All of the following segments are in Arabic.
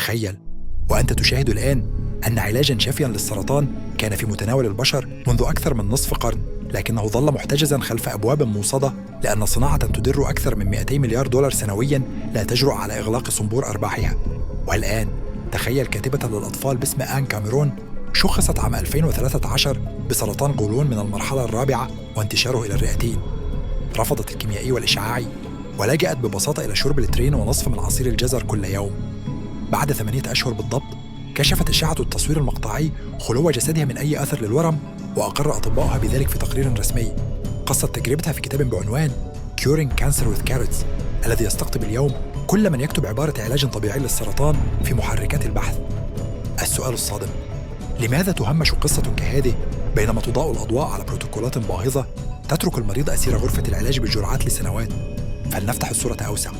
تخيل وأنت تشاهد الآن أن علاجاً شافياً للسرطان كان في متناول البشر منذ أكثر من نصف قرن، لكنه ظل محتجزاً خلف أبواب موصدة لأن صناعة تدر أكثر من 200 مليار دولار سنوياً لا تجرؤ على إغلاق صنبور أرباحها. والآن تخيل كاتبة للأطفال باسم آن كاميرون شخصت عام 2013 بسرطان قولون من المرحلة الرابعة وانتشاره إلى الرئتين. رفضت الكيميائي والإشعاعي ولجأت ببساطة إلى شرب لترين ونصف من عصير الجزر كل يوم. بعد 8 أشهر بالضبط كشفت أشعة التصوير المقطعي خلو جسدها من أي أثر للورم، وأقر أطباؤها بذلك في تقرير رسمي. قصت تجربتها في كتاب بعنوان Curing Cancer with Carrots الذي يستقطب اليوم كل من يكتب عبارة علاج طبيعي للسرطان في محركات البحث. السؤال الصادم: لماذا تهمش قصة كهذه بينما تضاء الأضواء على بروتوكولات باهظة تترك المريض أسير غرفة العلاج بالجرعات لسنوات؟ فلنفتح الصورة أوسع.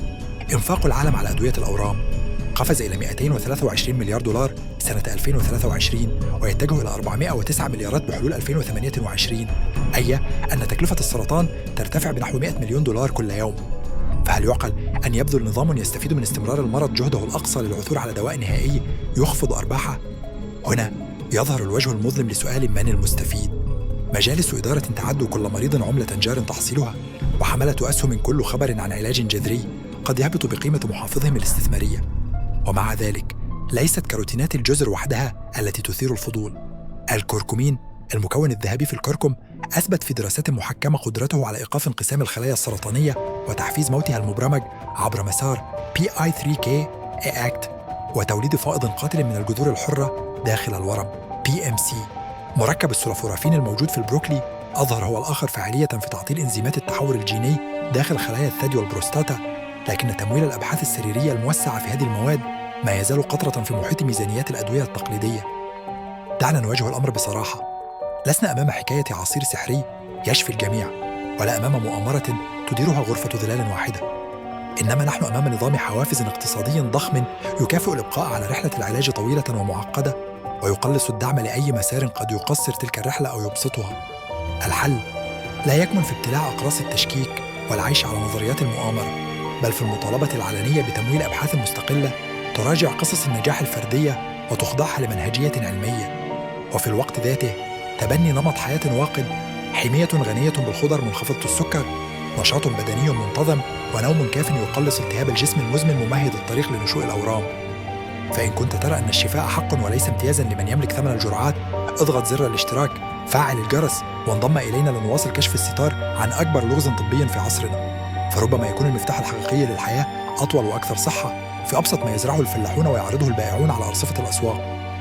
إنفاق العالم على أدوية الأورام قفز إلى 223 مليار دولار سنة 2023 ويتجه إلى 409 مليارات بحلول 2028، أي أن تكلفة السرطان ترتفع بنحو 100 مليون دولار كل يوم. فهل يعقل أن يبذل نظام يستفيد من استمرار المرض جهده الأقصى للعثور على دواء نهائي يخفض أرباحه؟ هنا يظهر الوجه المظلم لسؤال: من المستفيد؟ مجالس إدارة تعد كل مريض عملة جار تحصيلها، وحملة أسهم كل خبر عن علاج جذري قد يهبط بقيمة محافظهم الاستثمارية. ومع ذلك ليست كروتينات الجزر وحدها التي تثير الفضول. الكركمين المكون الذهبي في الكركم أثبت في دراسات محكمة قدرته على إيقاف انقسام الخلايا السرطانية وتحفيز موتها المبرمج عبر مسار PI3K ACT وتوليد فائض قاتل من الجذور الحرة داخل الورم PMC. مركب السولافورافين الموجود في البروكلي أظهر هو الآخر فاعلية في تعطيل إنزيمات التحور الجيني داخل خلايا الثدي والبروستاتا، لكن تمويل الأبحاث السريرية الموسعة في هذه المواد ما يزال قطرة في محيط ميزانيات الأدوية التقليدية. دعنا نواجه الأمر بصراحة، لسنا أمام حكاية عصير سحري يشفي الجميع، ولا أمام مؤامرة تديرها غرفة ظلال واحدة، إنما نحن أمام نظام حوافز اقتصادي ضخم يكافئ الإبقاء على رحلة العلاج طويلة ومعقدة، ويقلص الدعم لأي مسار قد يقصر تلك الرحلة أو يبسطها. الحل لا يكمن في ابتلاع أقراص التشكيك والعيش على نظريات المؤامرة، بل في المطالبة العلنية بتمويل أبحاث مستقلة تراجع قصص النجاح الفردية وتخضعها لمنهجية علمية، وفي الوقت ذاته تبني نمط حياة واقد، حمية غنية بالخضر منخفضة السكر، نشاط بدني منتظم، ونوم كاف يقلص التهاب الجسم المزمن ممهد الطريق لنشوء الأورام. فإن كنت ترى أن الشفاء حق وليس امتيازا لمن يملك ثمن الجرعات، اضغط زر الاشتراك، فعل الجرس، وانضم إلينا لنواصل كشف الستار عن أكبر لغز طبي في عصرنا. فربما يكون المفتاح الحقيقي للحياة أطول وأكثر صحة في أبسط ما يزرعه الفلاحون ويعرضه البائعون على أرصفة الأسواق.